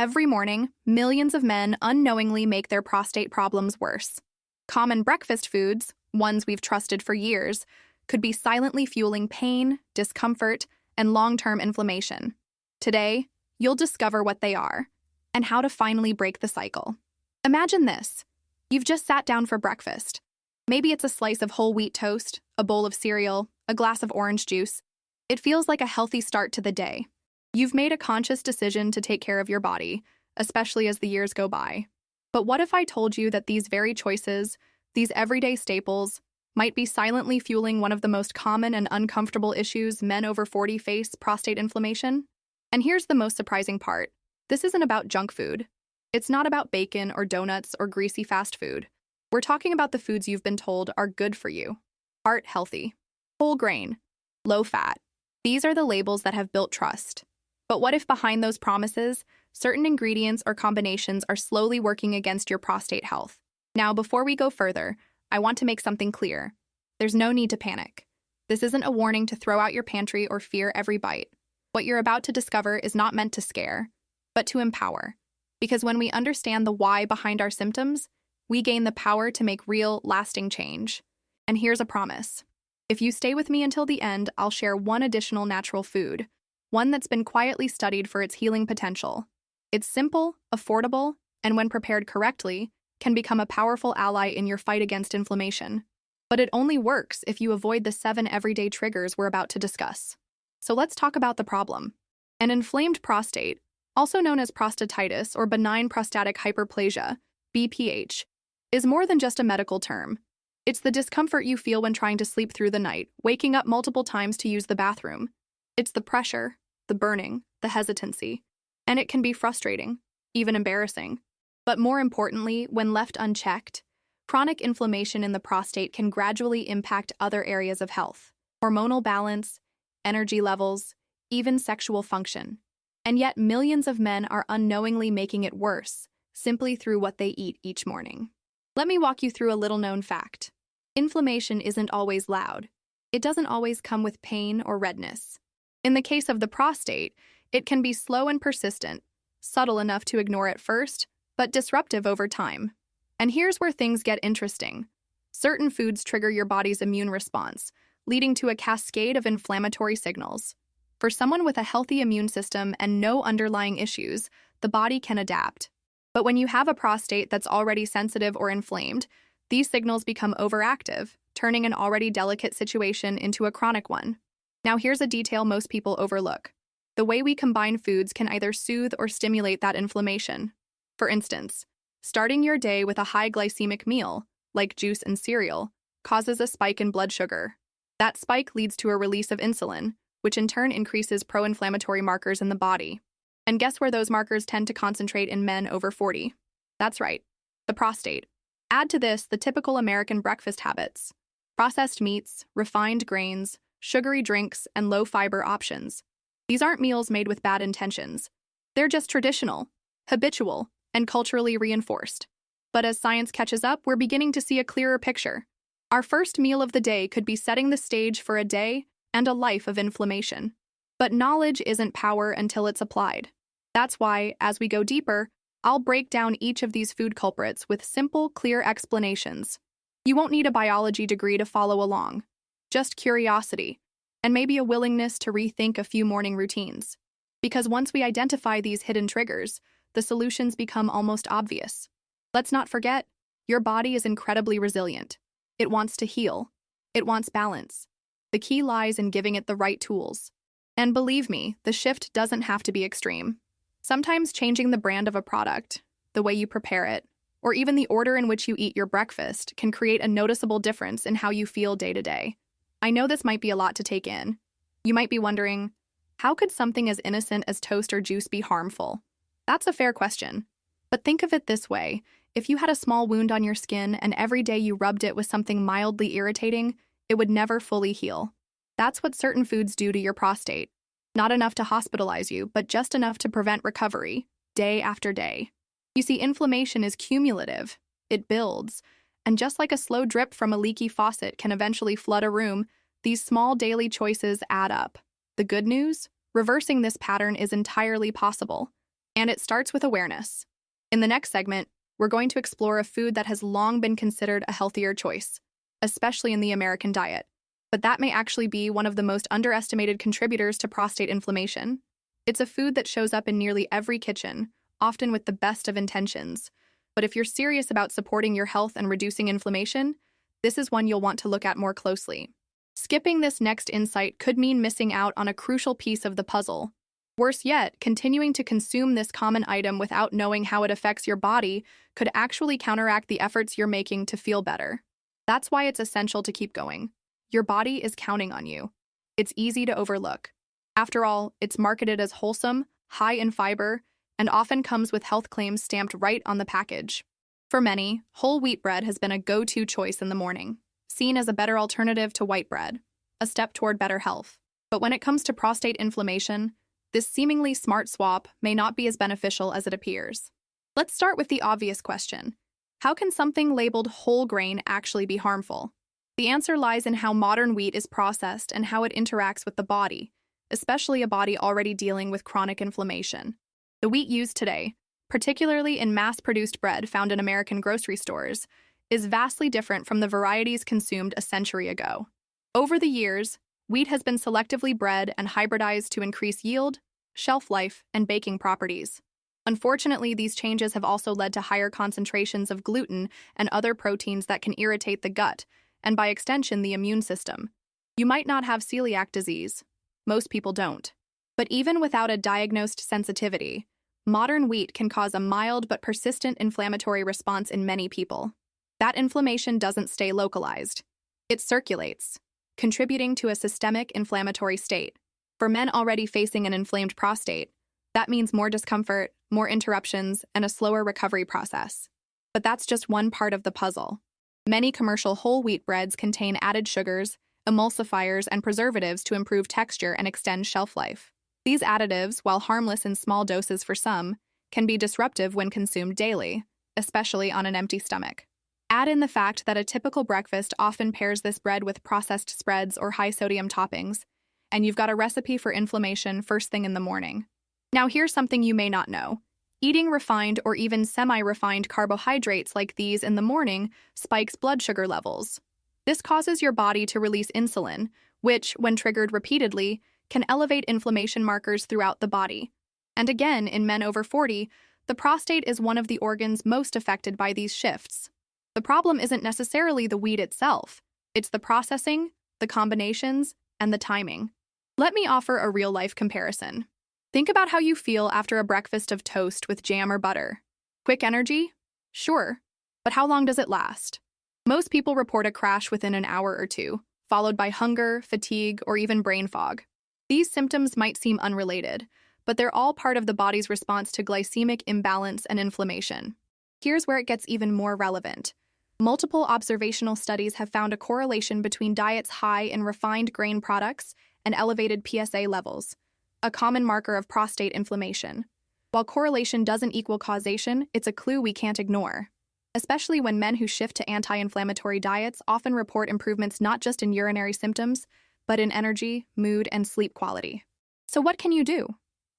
Every morning, millions of men unknowingly make their prostate problems worse. Common breakfast foods, ones we've trusted for years, could be silently fueling pain, discomfort, and long-term inflammation. Today, you'll discover what they are and how to finally break the cycle. Imagine this. You've just sat down for breakfast. Maybe it's a slice of whole wheat toast, a bowl of cereal, a glass of orange juice. It feels like a healthy start to the day. You've made a conscious decision to take care of your body, especially as the years go by. But what if I told you that these very choices, these everyday staples, might be silently fueling one of the most common and uncomfortable issues men over 40 face, prostate inflammation? And here's the most surprising part. This isn't about junk food. It's not about bacon or donuts or greasy fast food. We're talking about the foods you've been told are good for you. Heart healthy, whole grain, low fat. These are the labels that have built trust. But what if behind those promises, certain ingredients or combinations are slowly working against your prostate health? Now, before we go further, I want to make something clear. There's no need to panic. This isn't a warning to throw out your pantry or fear every bite. What you're about to discover is not meant to scare, but to empower. Because when we understand the why behind our symptoms, we gain the power to make real, lasting change. And here's a promise. If you stay with me until the end, I'll share one additional natural food, one that's been quietly studied for its healing potential. It's simple, affordable, and when prepared correctly, can become a powerful ally in your fight against inflammation. But it only works if you avoid the 7 everyday triggers we're about to discuss. So let's talk about the problem. An inflamed prostate, also known as prostatitis or benign prostatic hyperplasia, BPH, is more than just a medical term. It's the discomfort you feel when trying to sleep through the night, waking up multiple times to use the bathroom. It's the pressure, the burning, the hesitancy, and it can be frustrating, even embarrassing. But more importantly, when left unchecked, chronic inflammation in the prostate can gradually impact other areas of health, hormonal balance, energy levels, even sexual function. And yet millions of men are unknowingly making it worse, simply through what they eat each morning. Let me walk you through a little-known fact. Inflammation isn't always loud. It doesn't always come with pain or redness. In the case of the prostate, it can be slow and persistent, subtle enough to ignore at first, but disruptive over time. And here's where things get interesting. Certain foods trigger your body's immune response, leading to a cascade of inflammatory signals. For someone with a healthy immune system and no underlying issues, the body can adapt. But when you have a prostate that's already sensitive or inflamed, these signals become overactive, turning an already delicate situation into a chronic one. Now here's a detail most people overlook. The way we combine foods can either soothe or stimulate that inflammation. For instance, starting your day with a high glycemic meal, like juice and cereal, causes a spike in blood sugar. That spike leads to a release of insulin, which in turn increases pro-inflammatory markers in the body. And guess where those markers tend to concentrate in men over 40? That's right, the prostate. Add to this the typical American breakfast habits: processed meats, refined grains, sugary drinks, and low-fiber options. These aren't meals made with bad intentions. They're just traditional, habitual, and culturally reinforced. But as science catches up, we're beginning to see a clearer picture. Our first meal of the day could be setting the stage for a day and a life of inflammation. But knowledge isn't power until it's applied. That's why, as we go deeper, I'll break down each of these food culprits with simple, clear explanations. You won't need a biology degree to follow along. Just curiosity, and maybe a willingness to rethink a few morning routines. Because once we identify these hidden triggers, the solutions become almost obvious. Let's not forget, your body is incredibly resilient. It wants to heal. It wants balance. The key lies in giving it the right tools. And believe me, the shift doesn't have to be extreme. Sometimes changing the brand of a product, the way you prepare it, or even the order in which you eat your breakfast can create a noticeable difference in how you feel day to day. I know this might be a lot to take in. You might be wondering, how could something as innocent as toast or juice be harmful? That's a fair question. But think of it this way. If you had a small wound on your skin and every day you rubbed it with something mildly irritating, it would never fully heal. That's what certain foods do to your prostate. Not enough to hospitalize you, but just enough to prevent recovery, day after day. You see, inflammation is cumulative. It builds. And just like a slow drip from a leaky faucet can eventually flood a room, these small daily choices add up. The good news? Reversing this pattern is entirely possible. And it starts with awareness. In the next segment, we're going to explore a food that has long been considered a healthier choice, especially in the American diet, but that may actually be one of the most underestimated contributors to prostate inflammation. It's a food that shows up in nearly every kitchen, often with the best of intentions. But if you're serious about supporting your health and reducing inflammation, this is one you'll want to look at more closely. Skipping this next insight could mean missing out on a crucial piece of the puzzle. Worse yet, continuing to consume this common item without knowing how it affects your body could actually counteract the efforts you're making to feel better. That's why it's essential to keep going. Your body is counting on you. It's easy to overlook. After all, it's marketed as wholesome, high in fiber, and often comes with health claims stamped right on the package. For many, whole wheat bread has been a go-to choice in the morning, seen as a better alternative to white bread, a step toward better health. But when it comes to prostate inflammation, this seemingly smart swap may not be as beneficial as it appears. Let's start with the obvious question. How can something labeled whole grain actually be harmful? The answer lies in how modern wheat is processed and how it interacts with the body, especially a body already dealing with chronic inflammation. The wheat used today, particularly in mass-produced bread found in American grocery stores, is vastly different from the varieties consumed a century ago. Over the years, wheat has been selectively bred and hybridized to increase yield, shelf life, and baking properties. Unfortunately, these changes have also led to higher concentrations of gluten and other proteins that can irritate the gut, and by extension, the immune system. You might not have celiac disease. Most people don't. But even without a diagnosed sensitivity, modern wheat can cause a mild but persistent inflammatory response in many people. That inflammation doesn't stay localized. It circulates, contributing to a systemic inflammatory state. For men already facing an inflamed prostate, that means more discomfort, more interruptions, and a slower recovery process. But that's just one part of the puzzle. Many commercial whole wheat breads contain added sugars, emulsifiers, and preservatives to improve texture and extend shelf life. These additives, while harmless in small doses for some, can be disruptive when consumed daily, especially on an empty stomach. Add in the fact that a typical breakfast often pairs this bread with processed spreads or high-sodium toppings, and you've got a recipe for inflammation first thing in the morning. Now here's something you may not know. Eating refined or even semi-refined carbohydrates like these in the morning spikes blood sugar levels. This causes your body to release insulin, which, when triggered repeatedly, can elevate inflammation markers throughout the body. And again, in men over 40, the prostate is one of the organs most affected by these shifts. The problem isn't necessarily the wheat itself. It's the processing, the combinations, and the timing. Let me offer a real-life comparison. Think about how you feel after a breakfast of toast with jam or butter. Quick energy? Sure. But how long does it last? Most people report a crash within an hour or two, followed by hunger, fatigue, or even brain fog. These symptoms might seem unrelated, but they're all part of the body's response to glycemic imbalance and inflammation. Here's where it gets even more relevant. Multiple observational studies have found a correlation between diets high in refined grain products and elevated PSA levels, a common marker of prostate inflammation. While correlation doesn't equal causation, it's a clue we can't ignore. Especially when men who shift to anti-inflammatory diets often report improvements not just in urinary symptoms, but in energy, mood, and sleep quality. So what can you do?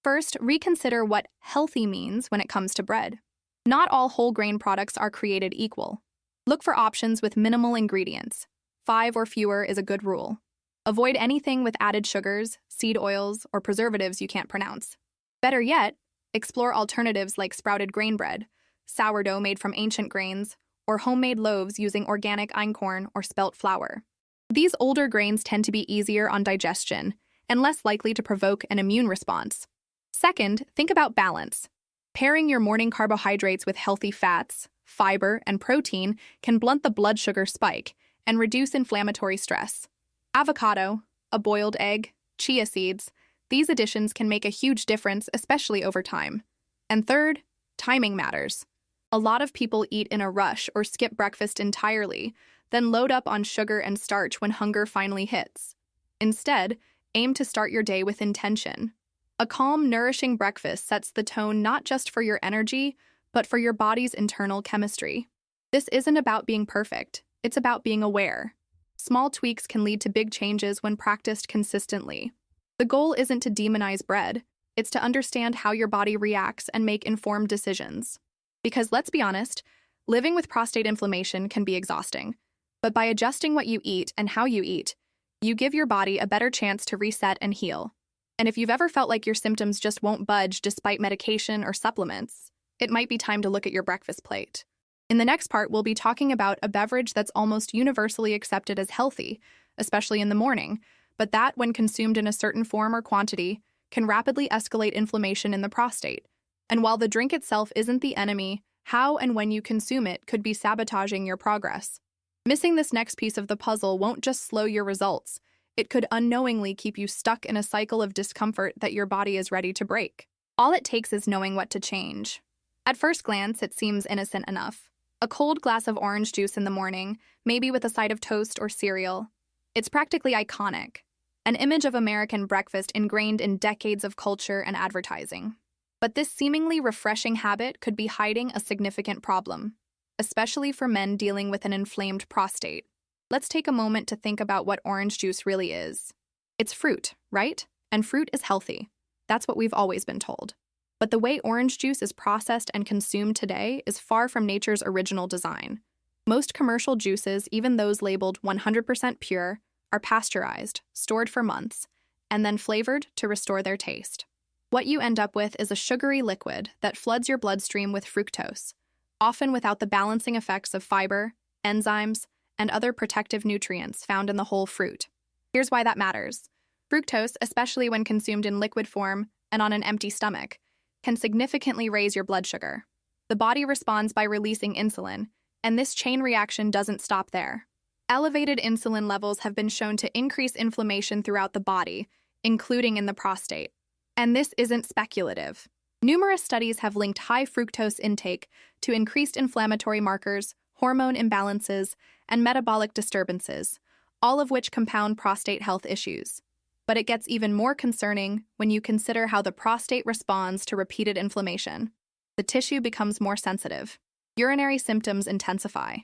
First, reconsider what healthy means when it comes to bread. Not all whole grain products are created equal. Look for options with minimal ingredients. 5 or fewer is a good rule. Avoid anything with added sugars, seed oils, or preservatives you can't pronounce. Better yet, explore alternatives like sprouted grain bread, sourdough made from ancient grains, or homemade loaves using organic einkorn or spelt flour. These older grains tend to be easier on digestion and less likely to provoke an immune response. Second, think about balance. Pairing your morning carbohydrates with healthy fats, fiber, and protein can blunt the blood sugar spike and reduce inflammatory stress. Avocado, a boiled egg, chia seeds, these additions can make a huge difference, especially over time. And third, timing matters. A lot of people eat in a rush or skip breakfast entirely, then load up on sugar and starch when hunger finally hits. Instead, aim to start your day with intention. A calm, nourishing breakfast sets the tone not just for your energy, but for your body's internal chemistry. This isn't about being perfect, it's about being aware. Small tweaks can lead to big changes when practiced consistently. The goal isn't to demonize bread, It's to understand how your body reacts and make informed decisions. Because let's be honest, living with prostate inflammation can be exhausting. But by adjusting what you eat and how you eat, you give your body a better chance to reset and heal. And if you've ever felt like your symptoms just won't budge despite medication or supplements, it might be time to look at your breakfast plate. In the next part, we'll be talking about a beverage that's almost universally accepted as healthy, especially in the morning, but that, when consumed in a certain form or quantity, can rapidly escalate inflammation in the prostate. And while the drink itself isn't the enemy, how and when you consume it could be sabotaging your progress. Missing this next piece of the puzzle won't just slow your results, it could unknowingly keep you stuck in a cycle of discomfort that your body is ready to break. All it takes is knowing what to change. At first glance, it seems innocent enough. A cold glass of orange juice in the morning, maybe with a side of toast or cereal. It's practically iconic, an image of American breakfast ingrained in decades of culture and advertising. But this seemingly refreshing habit could be hiding a significant problem, especially for men dealing with an inflamed prostate. Let's take a moment to think about what orange juice really is. It's fruit, right? And fruit is healthy. That's what we've always been told. But the way orange juice is processed and consumed today is far from nature's original design. Most commercial juices, even those labeled 100% pure, are pasteurized, stored for months, and then flavored to restore their taste. What you end up with is a sugary liquid that floods your bloodstream with fructose, often without the balancing effects of fiber, enzymes, and other protective nutrients found in the whole fruit. Here's why that matters. Fructose, especially when consumed in liquid form and on an empty stomach, can significantly raise your blood sugar. The body responds by releasing insulin, and this chain reaction doesn't stop there. Elevated insulin levels have been shown to increase inflammation throughout the body, including in the prostate. And this isn't speculative. Numerous studies have linked high fructose intake to increased inflammatory markers, hormone imbalances, and metabolic disturbances, all of which compound prostate health issues. But it gets even more concerning when you consider how the prostate responds to repeated inflammation. The tissue becomes more sensitive. Urinary symptoms intensify.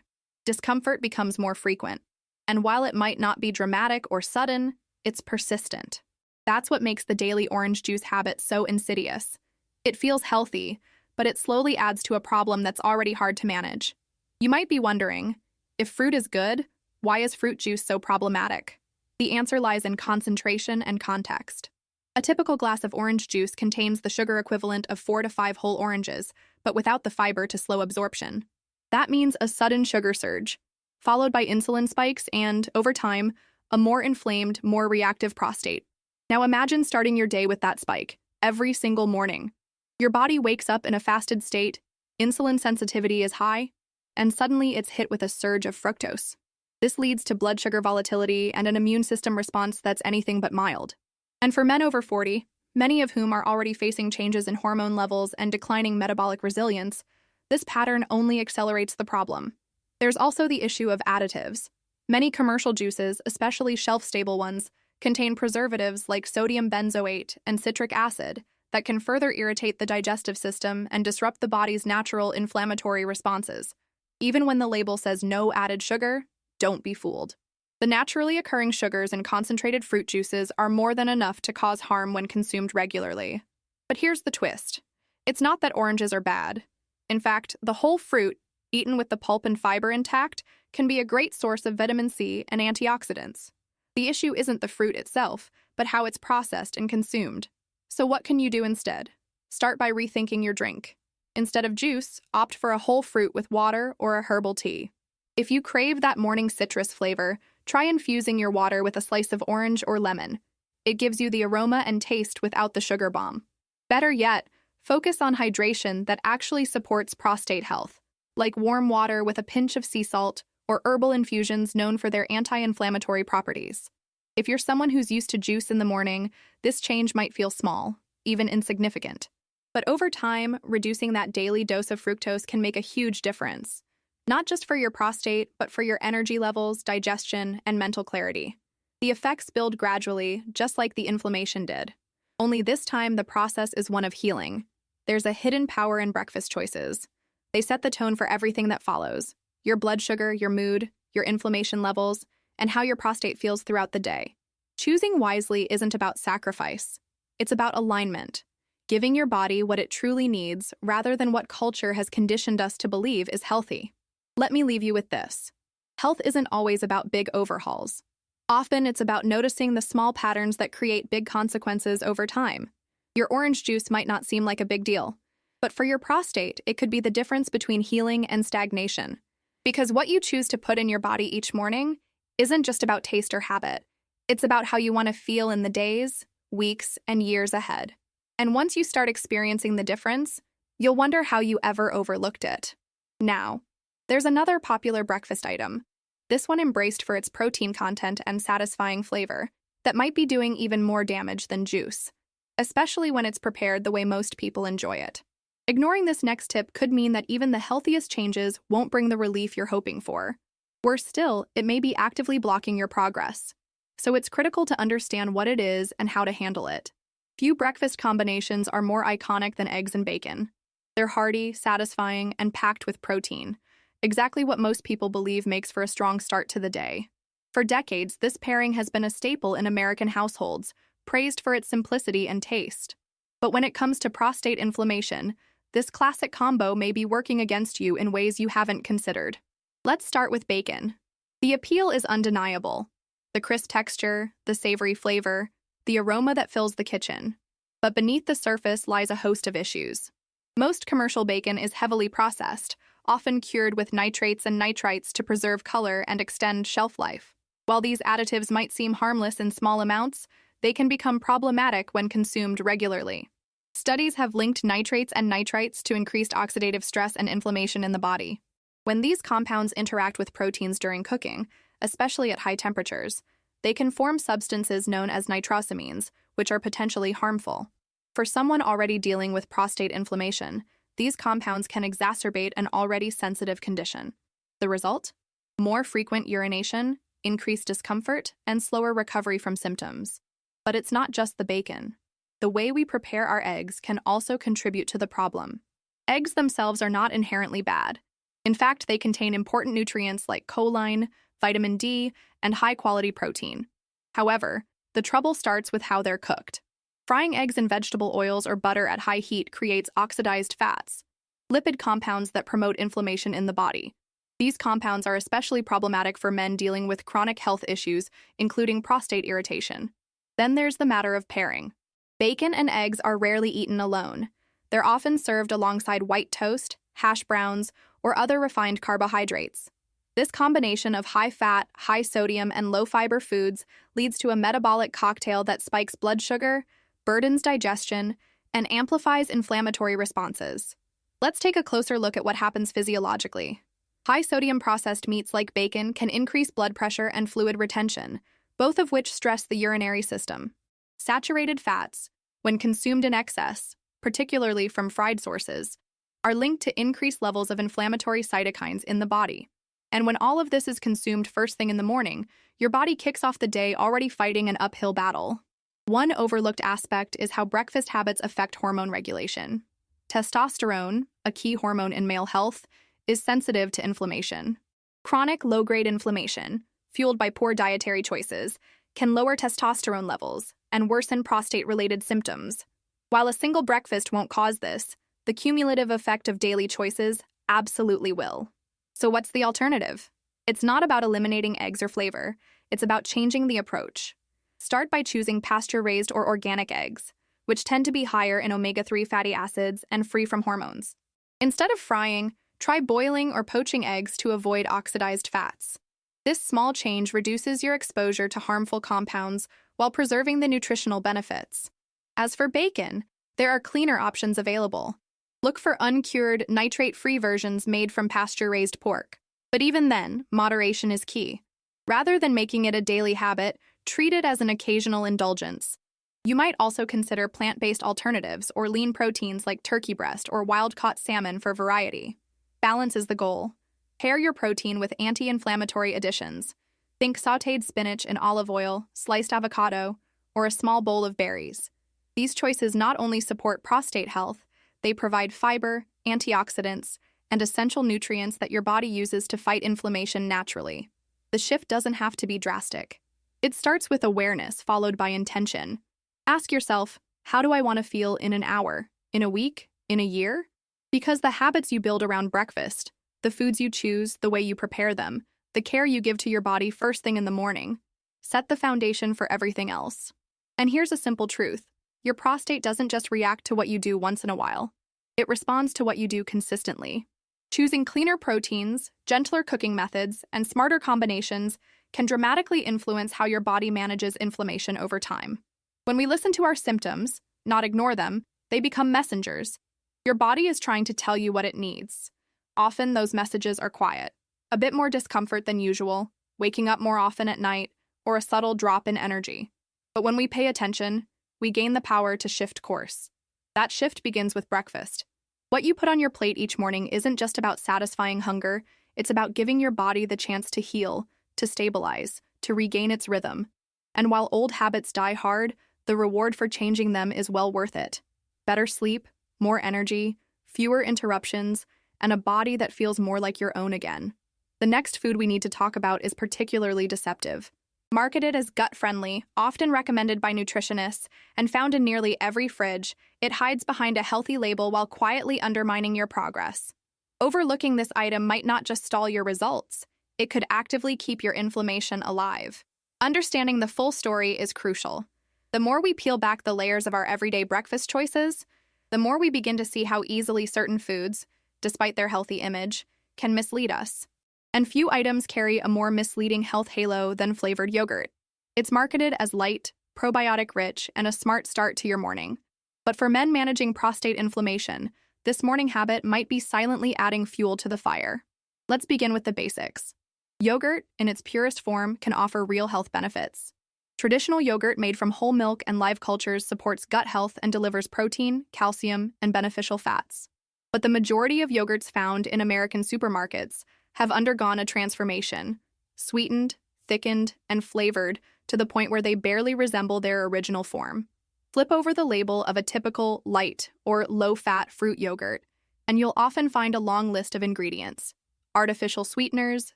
Discomfort becomes more frequent. And while it might not be dramatic or sudden, it's persistent. That's what makes the daily orange juice habit so insidious. It feels healthy, but it slowly adds to a problem that's already hard to manage. You might be wondering, if fruit is good, why is fruit juice so problematic? The answer lies in concentration and context. A typical glass of orange juice contains the sugar equivalent of 4 to 5 whole oranges, but without the fiber to slow absorption. That means a sudden sugar surge, followed by insulin spikes and, over time, a more inflamed, more reactive prostate. Now imagine starting your day with that spike, every single morning. Your body wakes up in a fasted state, insulin sensitivity is high, and suddenly it's hit with a surge of fructose. This leads to blood sugar volatility and an immune system response that's anything but mild. And for men over 40, many of whom are already facing changes in hormone levels and declining metabolic resilience, this pattern only accelerates the problem. There's also the issue of additives. Many commercial juices, especially shelf-stable ones, contain preservatives like sodium benzoate and citric acid that can further irritate the digestive system and disrupt the body's natural inflammatory responses. Even when the label says no added sugar, don't be fooled. The naturally occurring sugars in concentrated fruit juices are more than enough to cause harm when consumed regularly. But here's the twist. It's not that oranges are bad. In fact, the whole fruit, eaten with the pulp and fiber intact, can be a great source of vitamin C and antioxidants. The issue isn't the fruit itself, but how it's processed and consumed. So what can you do instead? Start by rethinking your drink. Instead of juice, opt for a whole fruit with water or a herbal tea. If you crave that morning citrus flavor, try infusing your water with a slice of orange or lemon. It gives you the aroma and taste without the sugar bomb. Better yet, focus on hydration that actually supports prostate health, like warm water with a pinch of sea salt or herbal infusions known for their anti-inflammatory properties. If you're someone who's used to juice in the morning, this change might feel small, even insignificant. But over time, reducing that daily dose of fructose can make a huge difference. Not just for your prostate, but for your energy levels, digestion, and mental clarity. The effects build gradually, just like the inflammation did. Only this time, the process is one of healing. There's a hidden power in breakfast choices. They set the tone for everything that follows: your blood sugar, your mood, your inflammation levels, and how your prostate feels throughout the day. Choosing wisely isn't about sacrifice. It's about alignment. giving your body what it truly needs rather than what culture has conditioned us to believe is healthy. Let me leave you with this. Health isn't always about big overhauls. Often it's about noticing the small patterns that create big consequences over time. Your orange juice might not seem like a big deal, but for your prostate, it could be the difference between healing and stagnation. Because what you choose to put in your body each morning isn't just about taste or habit. It's about how you want to feel in the days, weeks, and years ahead. And once you start experiencing the difference, you'll wonder how you ever overlooked it. Now, there's another popular breakfast item, this one embraced for its protein content and satisfying flavor, that might be doing even more damage than juice, especially when it's prepared the way most people enjoy it. Ignoring this next tip could mean that even the healthiest changes won't bring the relief you're hoping for. Worse still, it may be actively blocking your progress. So it's critical to understand what it is and how to handle it. Few breakfast combinations are more iconic than eggs and bacon. They're hearty, satisfying, and packed with protein, exactly what most people believe makes for a strong start to the day. For decades, this pairing has been a staple in American households, praised for its simplicity and taste. But when it comes to prostate inflammation, this classic combo may be working against you in ways you haven't considered. Let's start with bacon. The appeal is undeniable. The crisp texture, the savory flavor, the aroma that fills the kitchen. But beneath the surface lies a host of issues. Most commercial bacon is heavily processed, often cured with nitrates and nitrites to preserve color and extend shelf life. While these additives might seem harmless in small amounts, they can become problematic when consumed regularly. Studies have linked nitrates and nitrites to increased oxidative stress and inflammation in the body. When these compounds interact with proteins during cooking, especially at high temperatures, they can form substances known as nitrosamines, which are potentially harmful. For someone already dealing with prostate inflammation, these compounds can exacerbate an already sensitive condition. The result? More frequent urination, increased discomfort, and slower recovery from symptoms. But it's not just the bacon. The way we prepare our eggs can also contribute to the problem. Eggs themselves are not inherently bad. In fact, they contain important nutrients like choline, vitamin D, and high-quality protein. However, the trouble starts with how they're cooked. Frying eggs in vegetable oils or butter at high heat creates oxidized fats, lipid compounds that promote inflammation in the body. These compounds are especially problematic for men dealing with chronic health issues, including prostate irritation. Then there's the matter of pairing. Bacon and eggs are rarely eaten alone. They're often served alongside white toast, hash browns, or other refined carbohydrates. This combination of high-fat, high-sodium, and low-fiber foods leads to a metabolic cocktail that spikes blood sugar, burdens digestion, and amplifies inflammatory responses. Let's take a closer look at what happens physiologically. High-sodium processed meats like bacon can increase blood pressure and fluid retention, both of which stress the urinary system. Saturated fats, when consumed in excess, particularly from fried sources, are linked to increased levels of inflammatory cytokines in the body. And when all of this is consumed first thing in the morning, your body kicks off the day already fighting an uphill battle. One overlooked aspect is how breakfast habits affect hormone regulation. Testosterone, a key hormone in male health, is sensitive to inflammation. Chronic low-grade inflammation, fueled by poor dietary choices, can lower testosterone levels and worsen prostate-related symptoms. While a single breakfast won't cause this, the cumulative effect of daily choices absolutely will. So what's the alternative? It's not about eliminating eggs or flavor. It's about changing the approach. Start by choosing pasture-raised or organic eggs, which tend to be higher in omega-3 fatty acids and free from hormones. Instead of frying, try boiling or poaching eggs to avoid oxidized fats. This small change reduces your exposure to harmful compounds while preserving the nutritional benefits. As for bacon, there are cleaner options available. Look for uncured, nitrate-free versions made from pasture-raised pork. But even then, moderation is key. Rather than making it a daily habit, treat it as an occasional indulgence. You might also consider plant-based alternatives or lean proteins like turkey breast or wild-caught salmon for variety. Balance is the goal. Pair your protein with anti-inflammatory additions. Think sautéed spinach in olive oil, sliced avocado, or a small bowl of berries. These choices not only support prostate health, they provide fiber, antioxidants, and essential nutrients that your body uses to fight inflammation naturally. The shift doesn't have to be drastic. It starts with awareness followed by intention. Ask yourself, How do I want to feel in an hour, in a week, in a year? Because the habits you build around breakfast, the foods you choose, the way you prepare them, the care you give to your body first thing in the morning, set the foundation for everything else. And here's a simple truth. Your prostate doesn't just react to what you do once in a while. It responds to what you do consistently. Choosing cleaner proteins, gentler cooking methods, and smarter combinations can dramatically influence how your body manages inflammation over time. When we listen to our symptoms, not ignore them, they become messengers. Your body is trying to tell you what it needs. Often those messages are quiet. A bit more discomfort than usual, waking up more often at night, or a subtle drop in energy. But when we pay attention, we gain the power to shift course. That shift begins with breakfast. What you put on your plate each morning isn't just about satisfying hunger, it's about giving your body the chance to heal, to stabilize, to regain its rhythm. And while old habits die hard, the reward for changing them is well worth it. Better sleep, more energy, fewer interruptions, and a body that feels more like your own again. The next food we need to talk about is particularly deceptive. Marketed as gut-friendly, often recommended by nutritionists, and found in nearly every fridge, it hides behind a healthy label while quietly undermining your progress. Overlooking this item might not just stall your results, it could actively keep your inflammation alive. Understanding the full story is crucial. The more we peel back the layers of our everyday breakfast choices, the more we begin to see how easily certain foods, despite their healthy image, can mislead us. And few items carry a more misleading health halo than flavored yogurt. It's marketed as light, probiotic-rich, and a smart start to your morning. But for men managing prostate inflammation, this morning habit might be silently adding fuel to the fire. Let's begin with the basics. Yogurt, in its purest form, can offer real health benefits. Traditional yogurt made from whole milk and live cultures supports gut health and delivers protein, calcium, and beneficial fats. But the majority of yogurts found in American supermarkets have undergone a transformation, sweetened, thickened, and flavored to the point where they barely resemble their original form. Flip over the label of a typical light or low-fat fruit yogurt, and you'll often find a long list of ingredients: artificial sweeteners,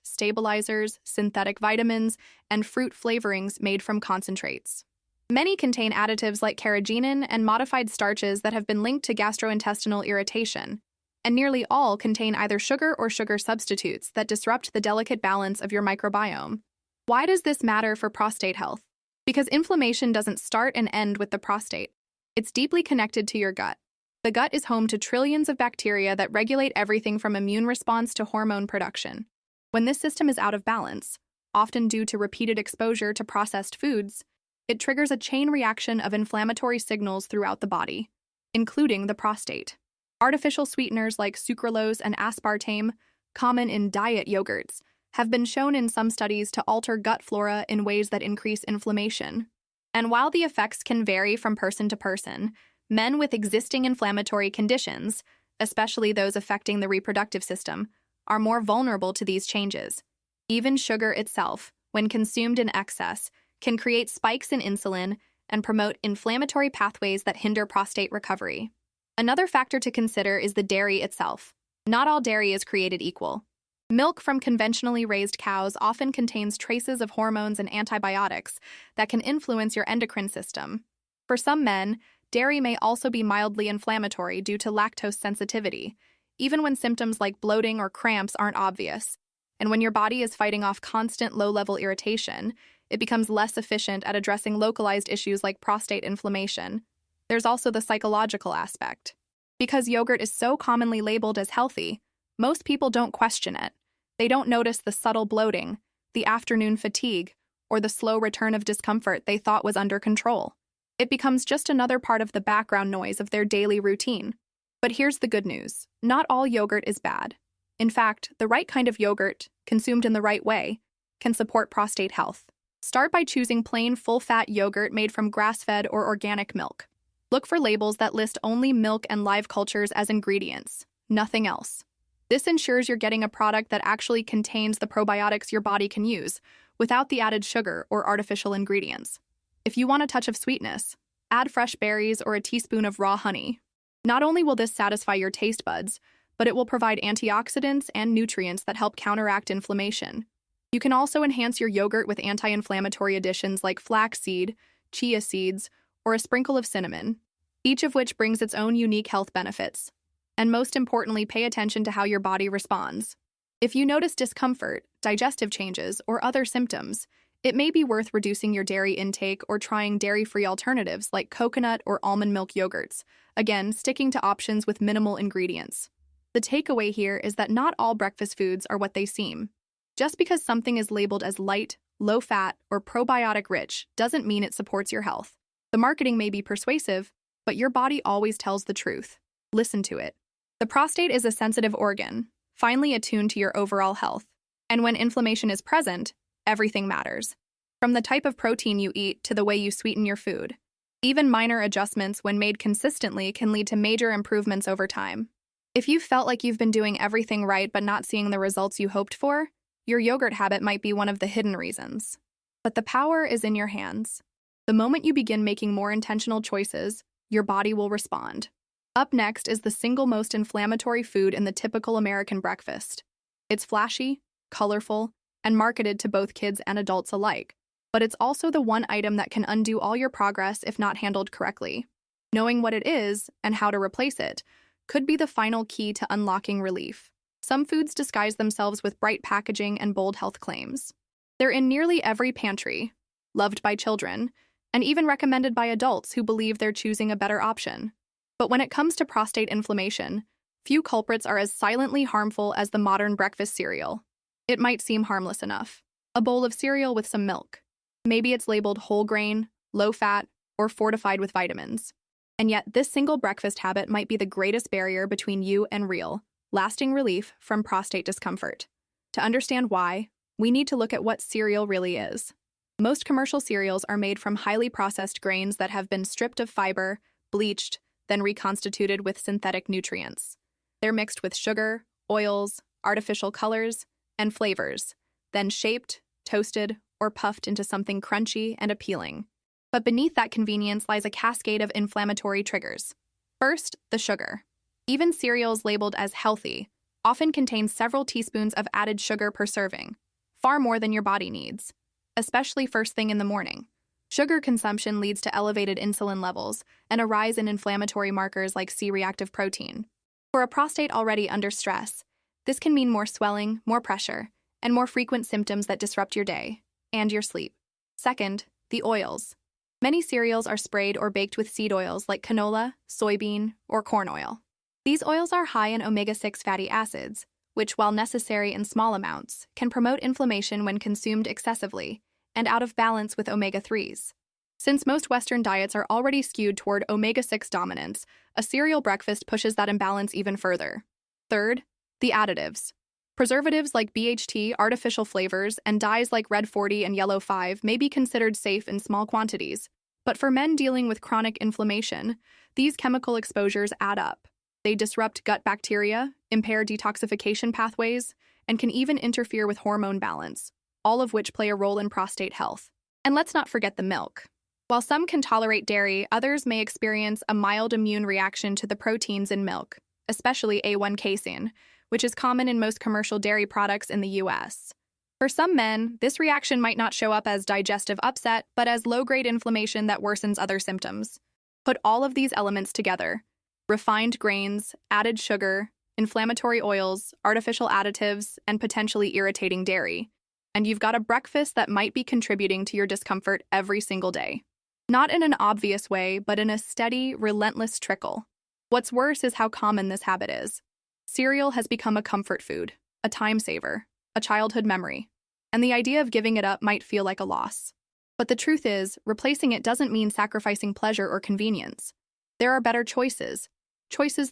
stabilizers, synthetic vitamins, and fruit flavorings made from concentrates. Many contain additives like carrageenan and modified starches that have been linked to gastrointestinal irritation, and nearly all contain either sugar or sugar substitutes that disrupt the delicate balance of your microbiome. Why does this matter for prostate health? Because inflammation doesn't start and end with the prostate. It's deeply connected to your gut. The gut is home to trillions of bacteria that regulate everything from immune response to hormone production. When this system is out of balance, often due to repeated exposure to processed foods, it triggers a chain reaction of inflammatory signals throughout the body, including the prostate. Artificial sweeteners like sucralose and aspartame, common in diet yogurts, have been shown in some studies to alter gut flora in ways that increase inflammation. And while the effects can vary from person to person, men with existing inflammatory conditions, especially those affecting the reproductive system, are more vulnerable to these changes. Even sugar itself, when consumed in excess, can create spikes in insulin and promote inflammatory pathways that hinder prostate recovery. Another factor to consider is the dairy itself. Not all dairy is created equal. Milk from conventionally raised cows often contains traces of hormones and antibiotics that can influence your endocrine system. For some men, dairy may also be mildly inflammatory due to lactose sensitivity, even when symptoms like bloating or cramps aren't obvious. And when your body is fighting off constant low-level irritation, it becomes less efficient at addressing localized issues like prostate inflammation. There's also the psychological aspect. Because yogurt is so commonly labeled as healthy, most people don't question it. They don't notice the subtle bloating, the afternoon fatigue, or the slow return of discomfort they thought was under control. It becomes just another part of the background noise of their daily routine. But here's the good news. Not all yogurt is bad. In fact, the right kind of yogurt, consumed in the right way, can support prostate health. Start by choosing plain full-fat yogurt made from grass-fed or organic milk. Look for labels that list only milk and live cultures as ingredients, nothing else. This ensures you're getting a product that actually contains the probiotics your body can use, without the added sugar or artificial ingredients. If you want a touch of sweetness, add fresh berries or a teaspoon of raw honey. Not only will this satisfy your taste buds, but it will provide antioxidants and nutrients that help counteract inflammation. You can also enhance your yogurt with anti-inflammatory additions like flaxseed, chia seeds, or a sprinkle of cinnamon. each of which brings its own unique health benefits. And most importantly, pay attention to how your body responds. If you notice discomfort, digestive changes, or other symptoms, it may be worth reducing your dairy intake or trying dairy-free alternatives like coconut or almond milk yogurts, again, sticking to options with minimal ingredients. The takeaway here is that not all breakfast foods are what they seem. Just because something is labeled as light, low-fat, or probiotic-rich doesn't mean it supports your health. The marketing may be persuasive, but your body always tells the truth. Listen to it. The prostate is a sensitive organ, finely attuned to your overall health. And when inflammation is present, everything matters. From the type of protein you eat to the way you sweeten your food. Even minor adjustments, when made consistently, can lead to major improvements over time. If you felt like you've been doing everything right but not seeing the results you hoped for, your yogurt habit might be one of the hidden reasons. But the power is in your hands. The moment you begin making more intentional choices, your body will respond. Up next is the single most inflammatory food in the typical American breakfast. It's flashy, colorful, and marketed to both kids and adults alike. But it's also the one item that can undo all your progress if not handled correctly. Knowing what it is and how to replace it could be the final key to unlocking relief. Some foods disguise themselves with bright packaging and bold health claims. They're in nearly every pantry, loved by children, and even recommended by adults who believe they're choosing a better option. But when it comes to prostate inflammation, few culprits are as silently harmful as the modern breakfast cereal. It might seem harmless enough. A bowl of cereal with some milk. Maybe it's labeled whole grain, low fat, or fortified with vitamins. And yet, this single breakfast habit might be the greatest barrier between you and real, lasting relief from prostate discomfort. To understand why, we need to look at what cereal really is. Most commercial cereals are made from highly processed grains that have been stripped of fiber, bleached, then reconstituted with synthetic nutrients. They're mixed with sugar, oils, artificial colors, and flavors, then shaped, toasted, or puffed into something crunchy and appealing. But beneath that convenience lies a cascade of inflammatory triggers. First, the sugar. Even cereals labeled as healthy often contain several teaspoons of added sugar per serving, far more than your body needs, especially first thing in the morning. Sugar consumption leads to elevated insulin levels and a rise in inflammatory markers like C-reactive protein. For a prostate already under stress, this can mean more swelling, more pressure, and more frequent symptoms that disrupt your day and your sleep. Second, the oils. Many cereals are sprayed or baked with seed oils like canola, soybean, or corn oil. These oils are high in omega-6 fatty acids, which, while necessary in small amounts, can promote inflammation when consumed excessively and out of balance with omega-3s. Since most Western diets are already skewed toward omega-6 dominance, a cereal breakfast pushes that imbalance even further. Third, the additives. Preservatives like BHT, artificial flavors, and dyes like red 40 and yellow 5 may be considered safe in small quantities. But for men dealing with chronic inflammation, these chemical exposures add up. They disrupt gut bacteria, impair detoxification pathways, and can even interfere with hormone balance, all of which play a role in prostate health. And let's not forget the milk. While some can tolerate dairy, others may experience a mild immune reaction to the proteins in milk, especially A1 casein, which is common in most commercial dairy products in the US. For some men, this reaction might not show up as digestive upset, but as low-grade inflammation that worsens other symptoms. Put all of these elements together: refined grains, added sugar, inflammatory oils, artificial additives, and potentially irritating dairy, and you've got a breakfast that might be contributing to your discomfort every single day. Not in an obvious way, but in a steady, relentless trickle. What's worse is how common this habit is. Cereal has become a comfort food, a time saver, a childhood memory, and the idea of giving it up might feel like a loss. But the truth is, replacing it doesn't mean sacrificing pleasure or convenience. There are better choices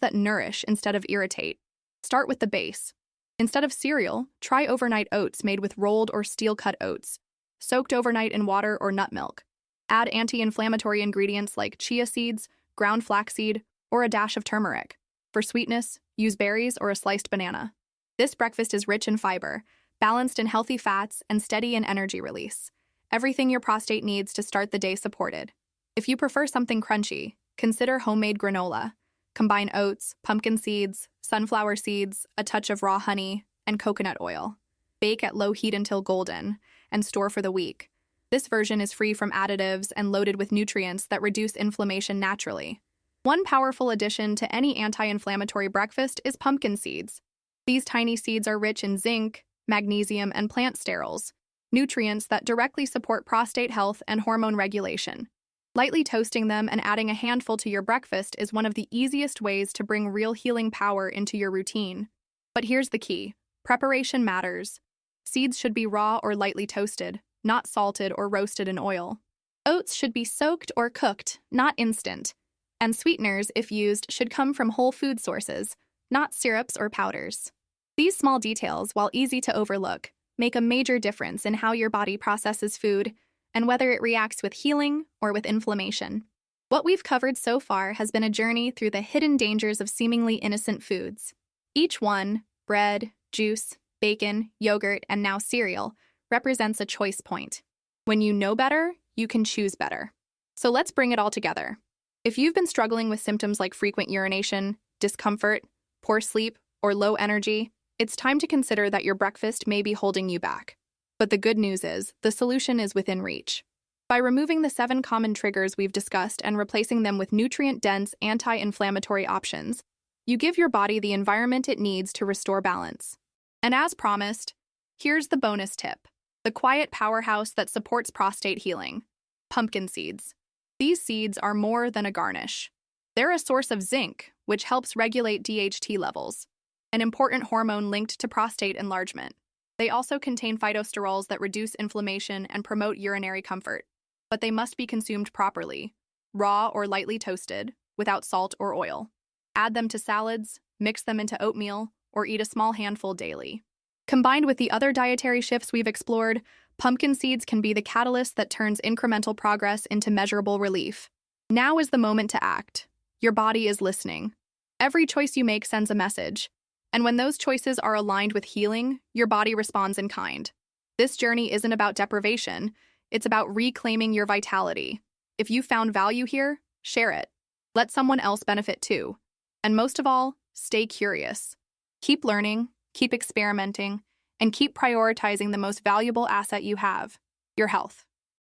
that nourish instead of irritate. Start with the base. Instead of cereal, try overnight oats made with rolled or steel-cut oats, soaked overnight in water or nut milk. Add anti-inflammatory ingredients like chia seeds, ground flaxseed, or a dash of turmeric. For sweetness, use berries or a sliced banana. This breakfast is rich in fiber, balanced in healthy fats, and steady in energy release. Everything your prostate needs to start the day supported. If you prefer something crunchy, consider homemade granola. Combine oats, pumpkin seeds, sunflower seeds, a touch of raw honey, and coconut oil. Bake at low heat until golden, and store for the week. This version is free from additives and loaded with nutrients that reduce inflammation naturally. One powerful addition to any anti-inflammatory breakfast is pumpkin seeds. These tiny seeds are rich in zinc, magnesium, and plant sterols, nutrients that directly support prostate health and hormone regulation. Lightly toasting them and adding a handful to your breakfast is one of the easiest ways to bring real healing power into your routine. But here's the key: preparation matters. Seeds should be raw or lightly toasted, not salted or roasted in oil. Oats should be soaked or cooked, not instant. And sweeteners, if used, should come from whole food sources, not syrups or powders. These small details, while easy to overlook, make a major difference in how your body processes food and whether it reacts with healing or with inflammation. What we've covered so far has been a journey through the hidden dangers of seemingly innocent foods. Each one, bread, juice, bacon, yogurt, and now cereal, represents a choice point. When you know better, you can choose better. So let's bring it all together. If you've been struggling with symptoms like frequent urination, discomfort, poor sleep, or low energy, it's time to consider that your breakfast may be holding you back. But the good news is, the solution is within reach. By removing the 7 common triggers we've discussed and replacing them with nutrient-dense, anti-inflammatory options, you give your body the environment it needs to restore balance. And as promised, here's the bonus tip: the quiet powerhouse that supports prostate healing: pumpkin seeds. These seeds are more than a garnish. They're a source of zinc, which helps regulate DHT levels, an important hormone linked to prostate enlargement. They also contain phytosterols that reduce inflammation and promote urinary comfort. But they must be consumed properly, raw or lightly toasted, without salt or oil. Add them to salads, mix them into oatmeal, or eat a small handful daily. Combined with the other dietary shifts we've explored, pumpkin seeds can be the catalyst that turns incremental progress into measurable relief. Now is the moment to act. Your body is listening. Every choice you make sends a message. And when those choices are aligned with healing, your body responds in kind. This journey isn't about deprivation, it's about reclaiming your vitality. If you found value here, share it. Let someone else benefit too. And most of all, stay curious. Keep learning, keep experimenting, and keep prioritizing the most valuable asset you have: your health.